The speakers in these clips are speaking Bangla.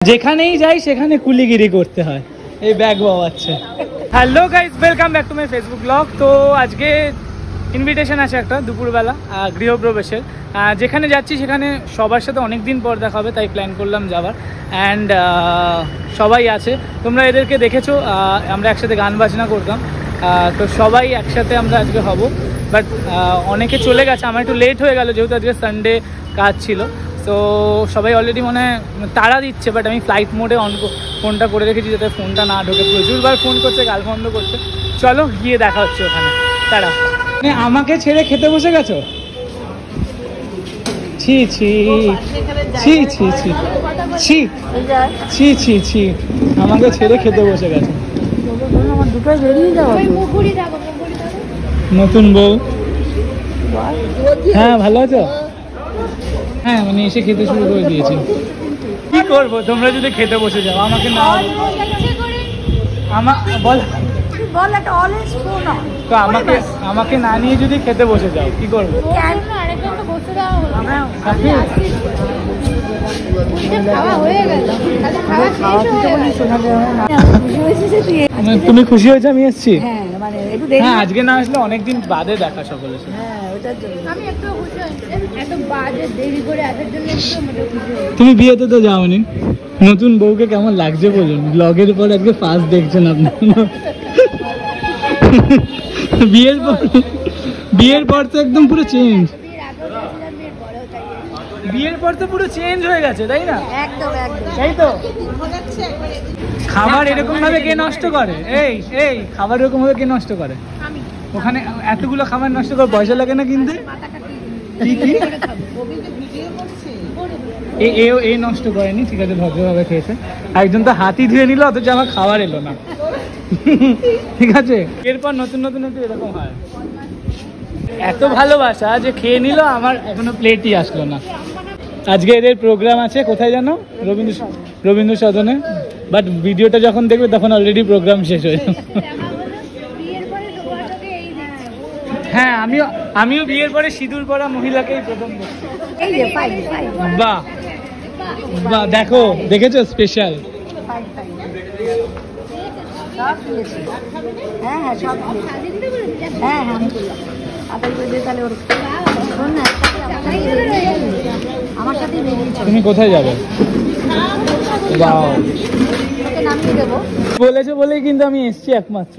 যেখানেই যাই সেখানে কুলিগিরি করতে হয়, এই ব্যাগ বাওয়াচ্ছে। Hello guys, welcome back to my Facebook blog. তো আজকে ইনভিটেশন আছে একটা দুপুরবেলা গৃহপ্রবেশের। যেখানে যাচ্ছি সেখানে সবার সাথে অনেক দিন পর দেখা হবে, তাই প্ল্যান করলাম যাওয়ার। অ্যান্ড সবাই আছে, তোমরা এদেরকে দেখেছো, আমরা একসাথে গান বাজনা করতাম। তো সবাই একসাথে আমরা আজকে হব, বাট অনেকে চলে গেছে, আমার একটু লেট হয়ে গেল যেহেতু আজকে সানডে কাজ ছিল। তো সবাই অলরেডি মনে তাড়া দিচ্ছে, বাট আমি ফ্লাইট মোডে ফোনটা করে রেখেছি যাতে ফোনটা না ঢোকে। প্রচুরবার ফোন করছে, গাল বন্ধ করছে। চলো গিয়ে দেখা হচ্ছে ওখানে। তারা আমাকে ছেড়ে খেতে বসে গেছো? ছি ছি ছি ছি ছি ছি ছি ছি ছি, আমাকে ছেড়ে খেতে বসে গেছে। নতুন বউ, হ্যাঁ ভালো আছো? হ্যাঁ মানে এসে খেতে শুরু করে দিয়েছি। কি করবো, তোমরা যদি খেতে বসে যাও আমাকে না তো আমাকে না নিয়ে যদি খেতে বসে যাও কি করবো? তুমি খুশি হয়েছে আমি এসছি? হ্যাঁ, আজকে না আসলে অনেকদিন বাদে দেখা সকলের সাথে। তুমি বিয়েতে তো যাওনি, নতুন বউকে কেমন লাগছে বলুন? ব্লগের পর আজকে ফার্স্ট দেখছেন আপনার। বিয়ের পর তো একদম পুরো চেঞ্জ। বিয়ের পর তো পুরো চেঞ্জ হয়ে গেছে, তাই না? তাই তো। খাবার এরকম ভাবে কে নষ্ট করে? এই খাবার এরকম ভাবে কে নষ্ট করে? ওখানে এতগুলো খাবার নষ্ট করে পয়সা লাগে না কিনতে? এ নষ্ট করেনি, ঠিক আছে, ভদ্রভাবে খেয়েছে। একজন তো হাতি ধুয়ে নিল, অথচ আমার খাবার এলো না। ঠিক আছে, এরপর নতুন নতুন একটু এরকম হয়। এত ভালোবাসা যে খেয়ে নিল, আমার এখনো প্লেটই আসলো না। আজকে এদের প্রোগ্রাম আছে, কোথায় জানো? রবীন্দ্র সদনে। বাট ভিডিওটা যখন দেখবে তখন অলরেডি প্রোগ্রাম শেষ হয়ে যাবে। হ্যাঁ, আমিও বিয়ের পরে সিঁদুর পরা মহিলাকেই প্রথম দেখছি। বাহ বাহ, দেখেছো স্পেশাল। তুমি কোথায় যাবে? বলেছো বলেই কিন্তু আমি এসছি একমাত্র,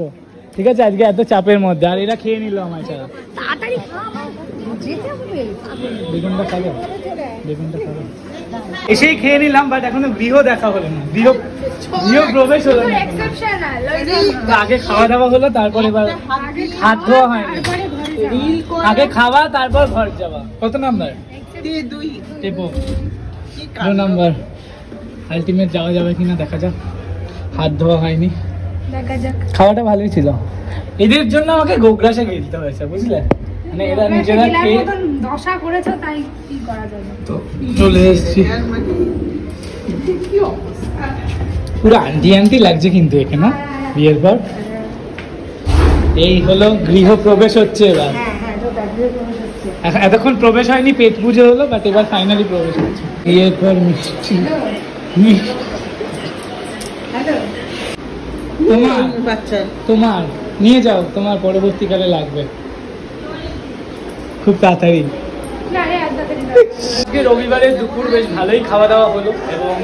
ঠিক আছে, আজকে এত চাপের মধ্যে। আর এরা খেয়ে নিল আমার ছাড়া। বেগুনটা খাবে? এসেই খেয়ে নিলাম, বাট এখনো গৃহ দেখা হলো না, গৃহ প্রবেশ হলো না। আগে খাওয়া দাওয়া হলো, তারপর এবার হাত ধোয়া হয়নি। আগে খাওয়া তারপর ঘর যাওয়া। কত নাম্বার? 2 নাম্বার। আলটিমেট যাওয়া যাবে কিনা দেখা যাক। হাত ধোয়া হয়নি, খাওয়াটা ভালোই ছিল। এদের জন্য আমাকে গোগ্রাসে গেলতে হয়েছে, বুঝলে? মানে এরা নিজেরা খেয়ে দশা করেছে, তাই কি করা যাবে। তো চলে এসেছি। পুরো আন্টি লাগছে কিন্তু এখানে বিয়ের পর। এই হলো গৃহ প্রবেশ হচ্ছে এবার। এতক্ষণ প্রবেশ হয়নি, পেট পুজো হলো, বাট এবার ফাইনালি প্রবেশ হচ্ছে। বিয়ের পর মিষ্টি। তোমার নিয়ে যাও, তোমার পরবর্তীকালে লাগবে খুব তাড়াতাড়ি। রবিবারের দুপুর বেশ ভালোই খাওয়া দাওয়া হলো, এবং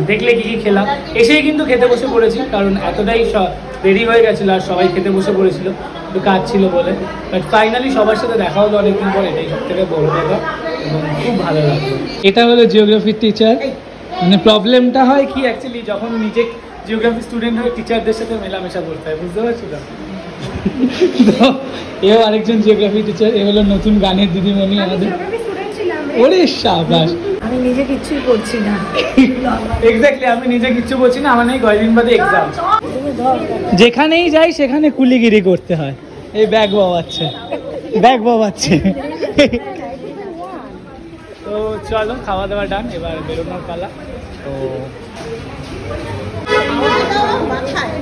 দেখলে কি খেলাম। এসেই কিন্তু খেতে বসে পড়েছি, কারণ এতটাই দেরি হয়ে গেছিল আর সবাই খেতে বসে পড়েছিল, একটু কাজ ছিল বলে। বাট ফাইনালি সবার সাথে দেখা হলো অনেকদিন পর, এটাই সব থেকে বড় কথা, এবং খুব ভালো লাগলো। এটা হলো জিওগ্রাফির টিচার। মানে প্রবলেমটা হয় কি, অ্যাকচুয়ালি যখন নিজে জিওগ্রাফি স্টুডেন্ট হয়ে টিচারদের সাথে মেলামেশা করতে হয়, বুঝতে পারছো না? তো এও আরেকজন জিওগ্রাফি টিচার। এ হলো নতুন গানের দিদিমণি আমাদের। ওরে শাবাশ। আমি নিজে কিচ্ছুই করছি না। এক্স্যাক্টলি, আমি নিজে কিচ্ছু করছি না, আমার নেই কয়েকদিন বাদে এক্সাম। যেখানেই যাই সেখানে কুলিগিরি করতে হয়, এই ব্যাগ বাওয়াচ্ছে। তো চলো, খাওয়া দাওয়া ডান, এবার বেরোনোর পালা। তো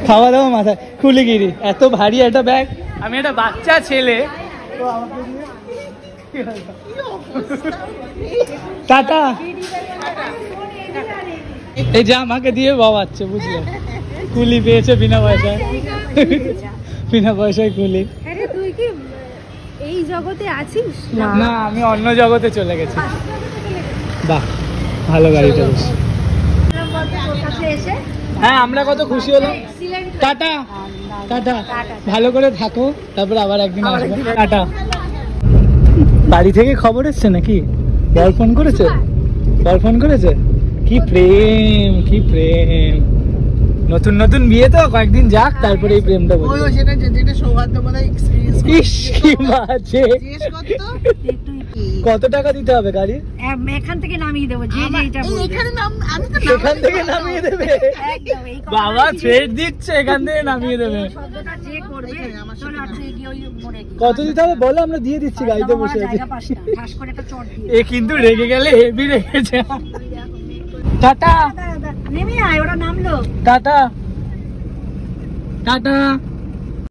খাওয়া দাওয়া মাথায়, কুলিগিরি, এত ভারী একটা ব্যাগ। আমি একটা বাচ্চা ছেলে, টাটা। এই যে আমাকে দিয়ে বাবাচ্ছে, বুঝলে? কুলি পেয়েছে বিনা পয়সায়, বিনা পয়সায় কুলি। আরে তুই কি এই জগতে আছিস? না, আমি অন্য জগতে চলে গেছি। বাহ, ভালো গাড়িটা বেশ। হ্যাঁ, আমরা কত খুশি হলাম। টাটা টাটা, ভালো করে থাকো, তারপর আবার একদিন আসবো। টাটা। বাড়ি থেকে খবর এসছে নাকি? বর ফোন করেছে? বর ফোন করেছে? কি প্রেম, কি প্রেম! নতুন নতুন বিয়ে তো, কয়েকদিন যাক, তারপরে এই প্রেমটা বলবো। ইস, কি বাজে! কত টাকা দিতে হবে গাড়ি? এখান থেকে নামিয়ে দেবো, যে যেটা বলবে। এখান থেকে নামিয়ে দেবে? একদম, এই কথা বাবা থ্রেড দিচ্ছে, এখান থেকে নামিয়ে দেবে। শব্দটা যে করবে, চল আর তুই গিয়ে ওই মোড়ে গিয়ে। কত দিতে হবে বলো, আমরা দিয়ে দিচ্ছি, গাড়িতে বসে আছি। জায়গা পাস না, ঠাস করে একটা চট দিয়ে। এ কিন্তু রেগে গেলে হেভি রেগেছে। টাটা নেমে আয়, ওরা নামলো। Tata tata.